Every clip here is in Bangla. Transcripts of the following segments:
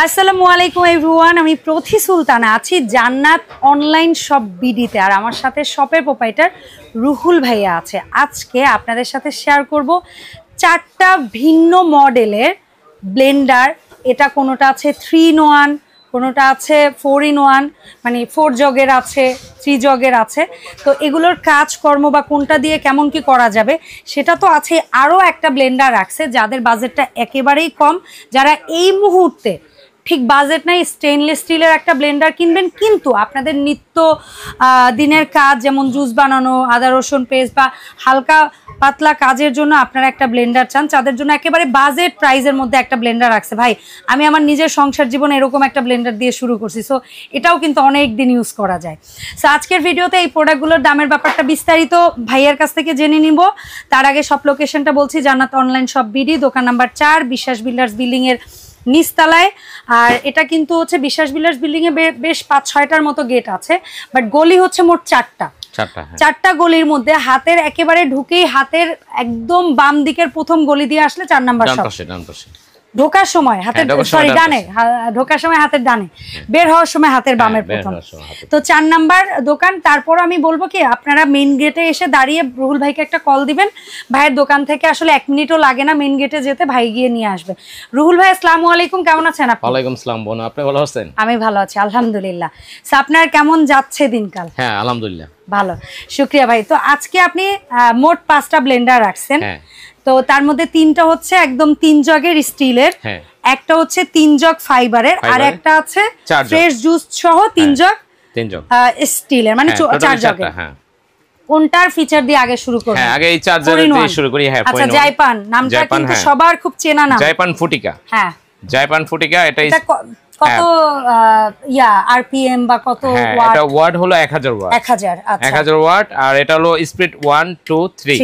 আসসালামু আলাইকুম এভরিওয়ান, আমি প্রথি সুলতানা আছি জান্নাত অনলাইন শপ বিডিতে। আর আমার সাথে শপের প্রোপাইটার রুহুল ভাইয়া আছে। আজকে আপনাদের সাথে শেয়ার করব 4টা ভিন্ন মডেলের ব্লেন্ডার। এটা কোনোটা আছে 3-in-1, কোনোটা আছে 4-in-1, মানে 4 জগের আছে, 3 জগের আছে। তো এগুলোর কাজকর্ম বা কোনটা দিয়ে কেমন কি করা যাবে সেটা তো আছে। আরও একটা ব্লেন্ডার রাখছে যাদের বাজেটটা একেবারেই কম, যারা এই মুহূর্তে ঠিক বাজেট নাই, স্টেনলেস স্টিলের একটা ব্লেন্ডার কিনবেন, কিন্তু আপনাদের নিত্য দিনের কাজ যেমন জুস বানানো, আদা রসুন পেস্ট বা হালকা পাতলা কাজের জন্য আপনারা একটা ব্লেন্ডার চান, তাদের জন্য একেবারে বাজেট প্রাইসের মধ্যে একটা ব্লেন্ডার রাখছে। ভাই, আমি আমার নিজের সংসার জীবনে এরকম একটা ব্লেন্ডার দিয়ে শুরু করছি, সো এটাও কিন্তু অনেক দিন ইউজ করা যায়। সো আজকের ভিডিওতে এই প্রোডাক্টগুলোর দামের ব্যাপারটা বিস্তারিত ভাইয়ের কাছ থেকে জেনে নিব। তার আগে সব লোকেশনটা বলছি, জান্নাত অনলাইন শপ বিডি, দোকান নাম্বার 4, বিশ্বাস বিল্ডার্স বিল্ডিংয়ের নিচতলায়। আর এটা কিন্তু হচ্ছে বিশ্বাস বিল্ডার্স বিল্ডিংয়ে বেশ 5-6টার মতো গেট আছে, বাট গলি হচ্ছে মোট 4টা গলির মধ্যে হাতের একেবারে ঢুকেই হাতের একদম বাম দিকের প্রথম গলি দিয়ে আসলে 4 নাম্বার শপ। ঢোকার সময় হাতের ডানে, ঢোকার সময় হাতের ডানে, বের হওয়ার সময় হাতের বামের প্রথম। তো 4 নাম্বার দোকান। তারপর আমি বলবো কি, আপনারা মেইন গেটে এসে দাঁড়িয়ে রুহুল ভাইকে একটা কল দিবেন। ভাইয়ের দোকান থেকে আসলে 1 মিনিটও লাগে না মেইন গেটে যেতে, ভাই গিয়ে নিয়ে আসবে। রুহুল ভাই, আসসালামু আলাইকুম, কেমন আছেন আপনি? ওয়ালাইকুম আসসালাম বোন, আপনি ভালো আছেন? আমি ভালো আছি আলহামদুলিল্লাহ। সো আপনার কেমন যাচ্ছে দিনকাল? হ্যাঁ আলহামদুলিল্লাহ ভালো, শুকরিয়া ভাই। তো আজকে আপনি মোট 5টা ব্লেন্ডার রাখছেন। তো তার মধ্যে 3টা হচ্ছে একদম 3 জগের স্টিলের, একটা হচ্ছে 3 জগ ফাইবারের, আর একটা আছে ফ্রেশ জুস সহ 3 জগ স্টিলের, মানে 4 জগের। কোনটার ফিচার দিয়ে আগে শুরু করব? হ্যাঁ, আগে এই চার্জার দিয়ে শুরু করি। হ্যাঁ, আচ্ছা, জাইপান নামটা কিন্তু সবার খুব চেনা নাম, জাইপান ফুটিকা। হ্যাঁ, জাইপান ফুটিকা। এটা কত আরপিএম বা কত ওয়াট? এটা ওয়াট হলো 1000 ওয়াট। 1000, আচ্ছা 1000 ওয়াট। আর এটা হলো স্পিড 1 2 3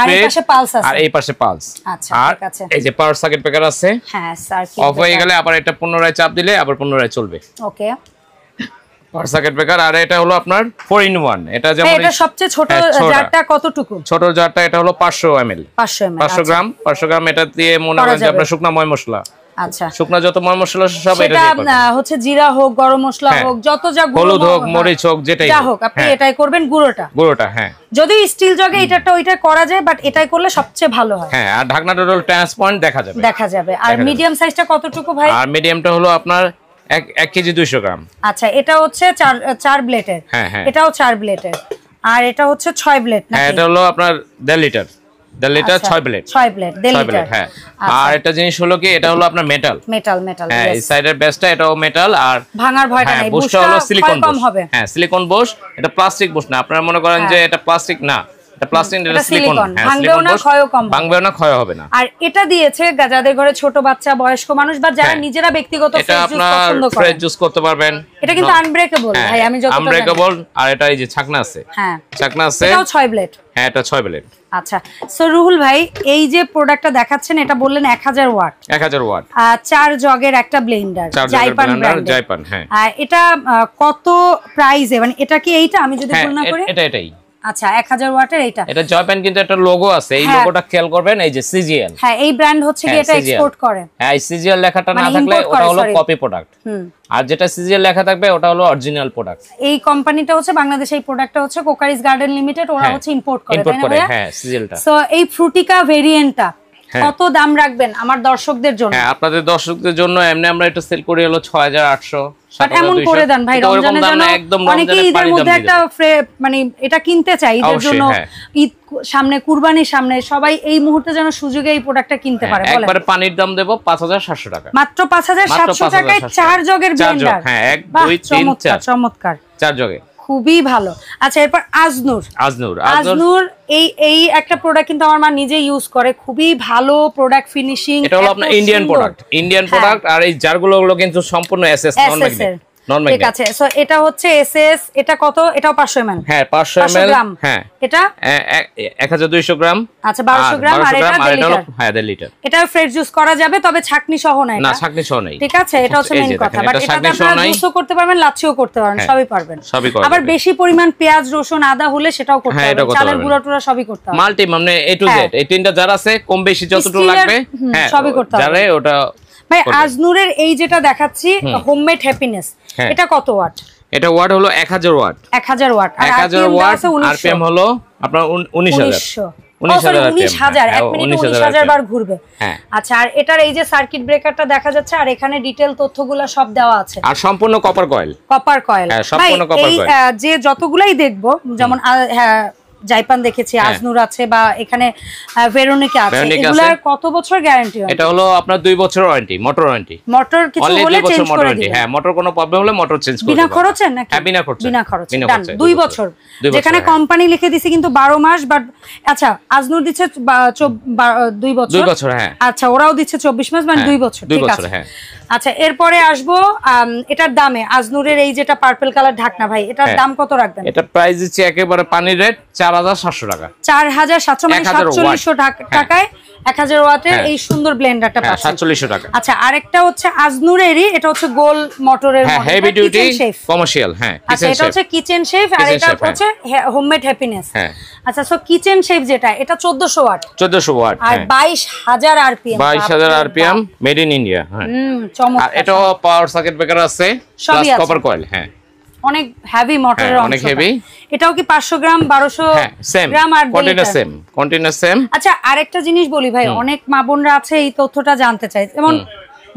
আর এই পাশে পালস আছে, আর এই পাশে পালস। আচ্ছা, ঠিক আছে। এই যে পাওয়ার সার্কিট ব্রেকার আছে। হ্যাঁ, সার্কিট অফ হয়ে গেলে আবার এটা পুনরায় চাপ দিলে আবার পুনরায় চলবে। ওকে, পাওয়ার সার্কিট ব্রেকার। আর এটা হলো আপনার 4-in-1। এটা যেমন এটা সবচেয়ে ছোট জারটা কতটুকু? ছোট জারটা এটা হলো 500 ml, 500 গ্রাম। 500 গ্রাম এটা দিয়ে মনে করেন যে আপনার শুকনা ময় মশলা, আচ্ছা শুকনা যত ময় মশলা সব এটা দিয়ে করবেন। হচ্ছে জিরা হোক, গরম মশলা হোক, যত যা হলুদ হোক, মরিচ হোক, যেটাই হোক আপনি এটাই করবেন। গুঁড়োটা হ্যাঁ, যদি স্টিল জগে এটাটা ওইটা করা যায়, বাট এটাই করলে সবচেয়ে ভালো হয়। হ্যাঁ, আর ঢাকনাটা হলো ট্রান্সপারেন্ট দেখা যাবে। আর মিডিয়াম সাইজটা কতটুকু ভাই? আর মিডিয়ামটা হলো আপনার 1 কেজি 200 গ্রাম। আচ্ছা, এটা হচ্ছে 4 ব্লেডের। এটাও 4 ব্লেডের। আর এটা হচ্ছে 6 ব্লেড না? হ্যাঁ, এটা হলো আপনার 1.5 লিটার 6 ব্লেড। 6 blade 1.5 litre. হ্যাঁ, আর এটা জিনিস হলো কি, এটা হলো আপনার মেটাল। হ্যাঁ, এই সাইডের বেসটা এটাও মেটাল, আর ভাঙার ভয়টা নেই। বুশটা হলো সিলিকন বুশ। হ্যাঁ, সিলিকন বুশ। এটা প্লাস্টিক বুশ না। আপনারা মনে করেন যে এটা প্লাস্টিক না, এটা প্লাস্টিক, এটা সিলিকন। ভাঙবেও না, ক্ষয়ও কম, ভাঙবেও না, ক্ষয় হবে না। আর এটা দিয়েছে যাদের ঘরে ছোট বাচ্চা, বয়স্ক মানুষ বা যারা নিজেরা ব্যক্তিগত ফ্রেশ জুস করতে পারবেন। এটা কিন্তু আনব্রেকেবল ভাই, আমি যতটা জানি আনব্রেকেবল। আর এটা এই যে ছাকনা আছে। হ্যাঁ, ছাকনা আছে। এটাও 6 ব্লেড। হ্যাঁ, এটা 6 ব্লেড। আচ্ছা, সো রুহুল ভাই, এই যে প্রোডাক্টটা দেখাচ্ছেন এটা বললেন 1000 ওয়াট। 1000 ওয়াট, 4 জগের একটা ব্লেন্ডার, জাইপান ব্র্যান্ড। জাইপান, হ্যাঁ। এটা কত প্রাইসে, মানে এটা কি এইটা আমি যদি ভুল না করি? এটাই। আচ্ছা, 1000 ওয়াটের এইটা। এটা জাইপান, কিন্তু একটা লোগো আছে, এই লোগোটা খেয়াল করবেন, এই যে সিজিএল। হ্যাঁ, এই ব্র্যান্ড হচ্ছে কি এটা এক্সপোর্ট করে। হ্যাঁ, এই সিজিএল লেখাটা না থাকলে ওটা হলো কপি প্রোডাক্ট। আর যেটা সিজিএল লেখা থাকবে ওটা হলো অরিজিনাল প্রোডাক্ট। এই কোম্পানিটা হচ্ছে বাংলাদেশে, এই প্রোডাক্টটা হচ্ছে কোকারিস গার্ডেন লিমিটেড, ওরা হচ্ছে ইম্পোর্ট করে। হ্যাঁ, সিজিএলটা। সো এই ফ্রুটিকা ভেরিয়েন্টটা কত দাম রাখবেন আমার দর্শকদের জন্য? হ্যাঁ, আপনাদের দর্শকদের জন্য এমনি আমরা এটা সেল করি হলো 6800। বাট এমন করে দেন ভাই, রমজানের জন্য অনেকেই ঈদের মধ্যে একটা মানে এটা কিনতে চাই, ঈদের জন্য, ঈদ সামনে, কুরবানির সামনে, সবাই এই মুহূর্তে যেন সুযোগে এই প্রোডাক্টটা কিনতে পারে। বলেন, একবারে পানির দাম দেব 5700 টাকা, মাত্র 5700 টাকায় 4 জগের ব্লেন্ডার। হ্যাঁ, 1 2 3 4 চমৎকার, 4 জগে, খুবই ভালো। আচ্ছা, এরপর আজনুর এই একটা প্রোডাক্ট কিন্তু আমার মা নিজে ইউজ করে, খুবই ভালো প্রোডাক্ট, ফিনিশিং। এটা হলো আপনার ইন্ডিয়ান প্রোডাক্ট। আর এই জারগুলো কিন্তু সম্পূর্ণ এসএস নন ম্যাগনেট। ঠিক আছে, সো এটা হচ্ছে এসএস। এটা কত? এটাও 500 ml। হ্যাঁ, 500 ml। হ্যাঁ, এটা 1200 গ্রাম। আচ্ছা, 1200 গ্রাম। আর এটা 1.5 লিটার। হ্যাঁ, 1.5 লিটার। এটা ফ্রেশ জুস করা যাবে, তবে ছাকনি সহ না। না, ছাকনি সহ নাই। ঠিক আছে, এটা হচ্ছে মেইন কথা। বাট এটা আপনারা জুসও করতে পারবেন, লাচ্ছিও করতে পারবেন, সবই পারবেন। আবার বেশি পরিমাণ পেঁয়াজ, রসুন, আদা হলে সেটাও করতে পারবেন, চালের গুঁড়া টুরা সবই করতে পারবেন। মাল্টি, মানে এ টু জেড, এই তিনটা জার আছে, কম বেশি যতটুকু লাগবে হ্যাঁ সবই করতে পারবেন। জারে ওটা ভাই আজনুরের এই যেটা দেখাচ্ছি হোমমেড হ্যাপিনেস, এটা কত ওয়াট? এটা ওয়াট হলো 1000 ওয়াট। 1000 ওয়াট। আর 1000 ওয়াট, আরপিএম হলো আপনার 19000। 19000 এক মিনিটে 19000 বার ঘুরবে। আচ্ছা, আর এটার এই যে সার্কিট ব্রেকারটা দেখা যাচ্ছে, আর এখানে ডিটেইল তথ্যগুলো সব দেওয়া আছে, আর সম্পূর্ণ কপার কয়েল। কপার কয়েল, সম্পূর্ণ কপার কয়েল। যে যতগুলাই দেখবো, যেমন জাইপান দেখেছি, আজনুর আছে, বা এখানে ভেরোনিকা আছে, এগুলার কত বছর গ্যারান্টি? এটা হলো আপনার 2 বছর ওয়ারেন্টি, মোটর ওয়ারেন্টি। মোটর কিছু হলে চেঞ্জ করে দিবেন। হ্যাঁ, মোটর কোনো প্রবলেম হলে মোটর চেঞ্জ করে দিবেন। বিনা খরচে নাকি? হ্যাঁ, বিনা খরচে। বিনা খরচে, ডান। 2 বছর, যেখানে কোম্পানি লিখে দিছে কিন্তু 12 মাস, বাট আচ্ছা আজনুর দিচ্ছে 2 বছর। 2 বছর, হ্যাঁ। আচ্ছা, ওরাও দিচ্ছে 24 মাস, মানে 2 বছর। ঠিক আছে, হ্যাঁ। আচ্ছা, এরপরে আসবো এটার দামে। আজনুরের এই যেটা পার্পল কালার ঢাকনা, ভাই এটার দাম কত রাখবেন? এটা প্রাইস দিচ্ছি একেবারে পানির রেট 4700 টাকা। 4700 মানে 4700 টাকায় 1000 ওয়াটের এই সুন্দর ব্লেন্ডারটা পাচ্ছেন। 4700 টাকা। আচ্ছা, আরেকটা হচ্ছে আজনুরেরই, এটা হচ্ছে গোল মোটরের মডেল, হেভি ডিউটি কমার্শিয়াল। হ্যাঁ, আচ্ছা, এটা হচ্ছে কিচেন শেফ, আর এটা হচ্ছে হোমমেড হ্যাপিনেস। হ্যাঁ, আচ্ছা, সো কিচেন শেফ যেটা, এটা 1400 ওয়াট। 1400 ওয়াট, আর 22000 RPM. 22000 RPM, made in India. হ্যাঁ, চমৎকার। আর এটাও পাওয়ার সার্কিট ব্রেকার আছে, প্লাস কপার কয়েল। হ্যাঁ, অনেক হেভি মোটরের অংশ, অনেক হেভি। এটাও কি 500 গ্রাম 1200 গ্রাম? আর কন্টেইনার সেম। আচ্ছা, আরেকটা জিনিস বলি ভাই, অনেক মা বোনরা আছে এই তথ্যটা জানতে চায়, যেমন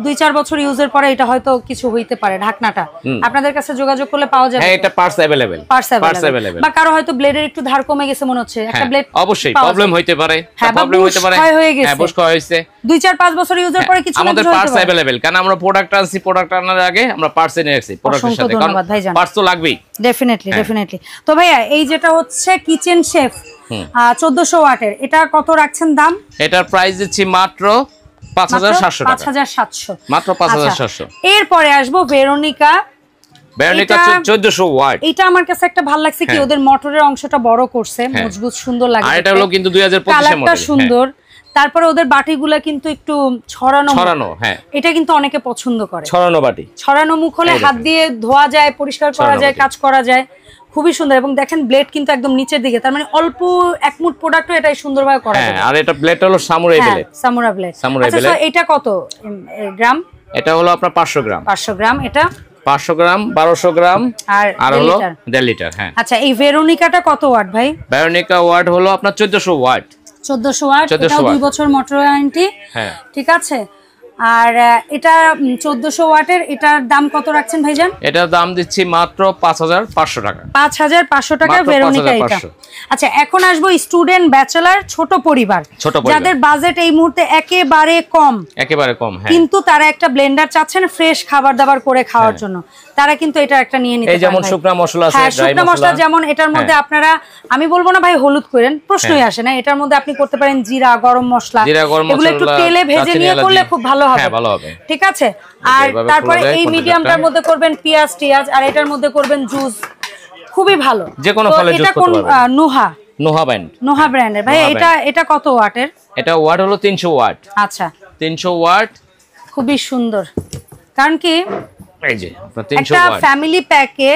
2-4 বছর ইউজের পরে এটা হয়তো কিছু হইতে পারে, ঢাকনাটা আপনাদের কাছে যোগাযোগ করলে পাওয়া যাবে? হ্যাঁ, এটা পার্টস अवेलेबल, পার্টস अवेलेबल। বা কারো হয়তো ব্লেডের একটু ধার কমে গেছে মনে হচ্ছে, একটা ব্লেড অবশ্যই প্রবলেম হইতে পারে, প্রবলেম হইতে পারে। হ্যাঁ, বুশ করা হইছে 2-4-5 বছর ইউজের পরে কিছু আমাদের পার্টস अवेलेबल, কারণ আমরা প্রোডাক্ট আনছি, প্রোডাক্ট আনার আগে আমরা পার্টস এনে রাখছি প্রোডাক্টের সাথে, কারণ পার্টস তো লাগবেই। ডেফিনেটলি। তো ভাইয়া, এই যেটা হচ্ছে কিচেন শেফ 1400 ওয়াটের, এটা কত রাখছেন দাম? এটার প্রাইস দিচ্ছি মাত্র 5700 টাকা। 5700, মাত্র 5700। এরপরে আসবো ভেরোনিকা। 1400 ওয়াট। এটা আমার কাছে একটা ভালো লাগছে কি, ওদের মোটরের অংশটা বড় করছে, মজবুত সুন্দর লাগে। আর এটা হলো কিন্তু 2025 এর মডেল, সুন্দর। তারপরে ওদের বাটিগুলা কিন্তু একটু ছড়ানো। হ্যাঁ, এটা কিন্তু অনেকে পছন্দ করে, ছড়ানো বাটি। ছড়ানো মুখ হলে হাত দিয়ে ধোয়া যায়, পরিষ্কার করা যায়, কাজ করা যায়, খুবই সুন্দর। এবং দেখেন ব্লেড কিন্তু একদম নিচের দিকে, তার মানে অল্প এক মুঠ প্রোডাক্টও এটাই সুন্দরভাবে করা যায়। আর এটা ব্লেড হলো সামুরাই ব্লেড। Samurai blade. আচ্ছা, এটা কত গ্রাম? এটা হলো আপনার 500 গ্রাম। 500 গ্রাম, এটা 500 গ্রাম, 1200 গ্রাম, আর হলো 1.5 লিটার। হ্যাঁ। আচ্ছা, এই ভেরোনিকাটা কত ওয়াট ভাই? ভেরোনিকা ওয়াট হলো আপনার 1400 ওয়াট। 1400 ওয়াট, এটাও 2 বছর মোটর ওয়ারেন্টি। হ্যাঁ, ঠিক আছে। আর এটা 1400 ওয়াটের, এটার দাম কত রাখছেন ভাইজান? এটার দাম দিচ্ছি মাত্র 5500 টাকা। 5500 টাকা ভেরোনিকা এটা। আচ্ছা, এখন আসবো স্টুডেন্ট, ব্যাচেলর, ছোট পরিবার, যাদের বাজেট এই মুহূর্তে একেবারে কম, হ্যাঁ, কিন্তু তারা একটা ব্লেন্ডার চাচ্ছেন ফ্রেশ খাবার দাবার করে খাওয়ার জন্য, তারা কিন্তু এটা একটা নিয়ে নিতে পারে। এই যেমন শুকনা মশলা আছে, শুকনা মশলা, যেমন এটার মধ্যে আপনারা, আমি বলবো না ভাই হলুদ করেন, প্রশ্নই আসে না, এটার মধ্যে আপনি করতে পারেন জিরা, গরম মশলা, এগুলো একটু তেলে ভেজে নিয়ে করলে খুব ভালো হবে। ঠিক আছে। আর তারপরে এই মিডিয়ামটার মধ্যে করবেন পেঁয়াজ টিয়াজ, আর এটার মধ্যে করবেন জুস, খুবই ভালো। যে কোনো ফলের জুস করতে পারবেন। নোহা ব্র্যান্ডের। ভাই এটা কত ওয়াটের? এটা ওয়াট হলো 300 ওয়াট। আচ্ছা, 300 ওয়াট, খুবই সুন্দর। কারণ কি, এই যে 300 ওয়াট একটা ফ্যামিলি প্যাকে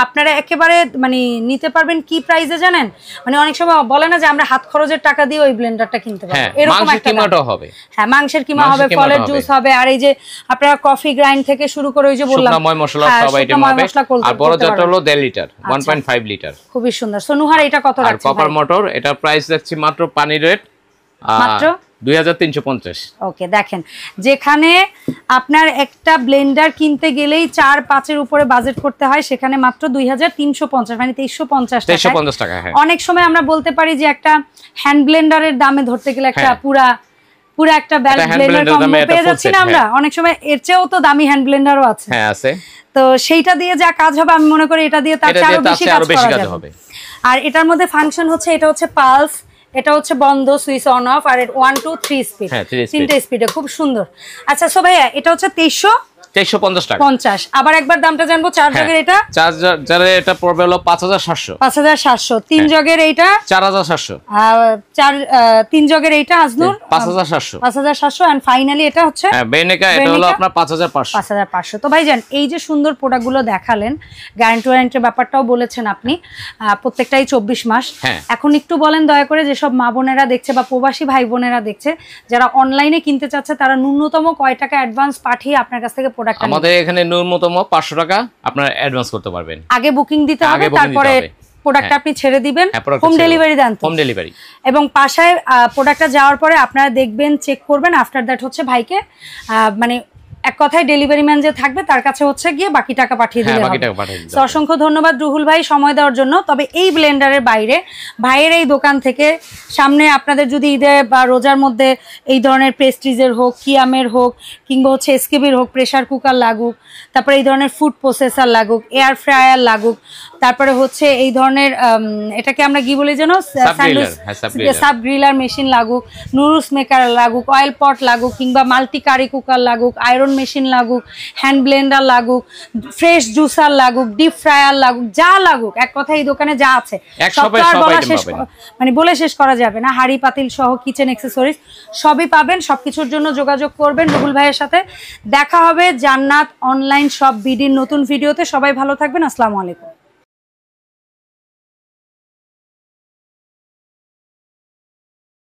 আপনারা একেবারে মানে নিতে পারবেন কি প্রাইসে জানেন? মানে অনেক সময় বলে না যে আমরা হাত খরচের টাকা দিয়ে ওই ব্লেন্ডারটা কিনতে পারবো, এরকম একটা কিমাটা হবে। হ্যাঁ, মাংসের কিমা হবে, ফলের জুস হবে, আর এই যে আপনারা কফি গ্রাইন্ড থেকে শুরু করে ওই যে বললাম শুকনা মশলা সব আইটেম হবে। আর বড় জারটা হলো 1.5 লিটার, 1.5 লিটার, খুবই সুন্দর। সোনুহার এটা কত রাখছেন? আর কপার মোটর, এটা প্রাইস রাখছি মাত্র পানির রেট মাত্র 2350। ওকে, দেখেন যেখানে আপনার একটা ব্লেন্ডার কিনতে গেলেই 4-5 এর উপরে বাজেট করতে হয়, সেখানে মাত্র 2350, মানে 2350 টাকা। অনেক সময় আমরা বলতে পারি যে একটা হ্যান্ড ব্লেন্ডারের দামে ধরতে গেলে একটা পুরা একটা ব্লেন্ডার কম্বো পেয়ে যাচ্ছি না আমরা, অনেক সময় এর চেয়েও তো দামি হ্যান্ড ব্লেন্ডারও আছে। হ্যাঁ, আছে। তো সেইটা দিয়ে যা কাজ হবে, আমি মনে করি এটা দিয়ে তার চেয়ে আরো বেশি কাজ করা যাবে। আর এটার মধ্যে ফাংশন হচ্ছে, এটা হচ্ছে পালস, এটা হচ্ছে বন্ধ, সুইচ অন অফ, আর 1 2 3 স্পিড, 3টে স্পিডে, খুব সুন্দর। আচ্ছা, সো ভাইয়া এটা হচ্ছে 450 টাকা 50। আবার একবার দামটা জানবো। 4 জগের এটা 4 জগের এটা পড়বে হলো 5700 5700। 3 জগের এইটা 4700। 3 জগের এইটা আজনুর 5700 এন্ড ফাইনালি এটা হচ্ছে বেনেকা, এটা হলো আপনার 5500। তো ভাইজান এই যে সুন্দর প্রোডাক্টগুলো দেখালেন, গ্যারান্টি ওয়ারেন্টির ব্যাপারটাও বলেছেন আপনি, প্রত্যেকটাই 24 মাস। এখন একটু বলেন দয়া করে, যেসব মা বোনেরা দেখছে বা প্রবাসী ভাই বোনেরা দেখছে যারা অনলাইনে কিনতে চাচ্ছে, তারা ন্যূনতম কয় টাকা অ্যাডভান্স পাঠিয়ে আপনার কাছ থেকে প্রোডাক্ট? আমাদের এখানে ন্যূনতম 500 টাকা আপনারা অ্যাডভান্স করতে পারবেন। আগে বুকিং দিতে হবে, তারপরে প্রোডাক্ট আপনি ছেড়ে দিবেন। হোম ডেলিভারি দেন? Home delivery. এবং পাশায় প্রোডাক্টটা যাওয়ার পরে আপনারা দেখবেন, চেক করবেন, আফটার দ্যাট হচ্ছে ভাইকে মানে এক কথায় ডেলিভারি ম্যান যে থাকবে তার কাছে হচ্ছে গিয়ে বাকি টাকা পাঠিয়ে দিলে হবে। অসংখ্য ধন্যবাদ রুহুল ভাই সময় দেওয়ার জন্য। তবে এই ব্লেন্ডারের বাইরে ভাইয়ের এই দোকান থেকে সামনে আপনাদের যদি ঈদে বা রোজার মধ্যে এই ধরনের প্রেস্টিজের হোক, কিয়ামের হোক, কিংবা হচ্ছে এসকেবির হোক, প্রেসার কুকার লাগুক, তারপরে এই ধরনের ফুড প্রসেসর লাগুক, এয়ার ফ্রায়ার লাগুক, তারপরে হচ্ছে এই ধরনের এটাকে আমরা কি বলি যেন, সাব গ্রিলার মেশিন লাগুক, নুডলস মেকার লাগুক, অয়েল পট লাগুক, কিংবা মাল্টি কারি কুকার লাগুক, আয়রন মেশিন লাগুক, হ্যান্ড ব্লেন্ডার লাগুক, ফ্রেশ জুসার লাগুক, ডিপ ফ্রায়ার লাগুক, যা লাগুক, এক কথা এই দোকানে যা আছে বলে শেষ করা যাবে না। হাড়ি পাতিল সহ কিচেন অ্যাক্সেসরিজ সবই পাবেন। সবকিছুর জন্য যোগাযোগ করবেন রুহুল ভাইয়ের সাথে। দেখা হবে জান্নাত অনলাইন শপ বিডির নতুন ভিডিওতে। সবাই ভালো থাকবেন। আসসালামু আলাইকুম।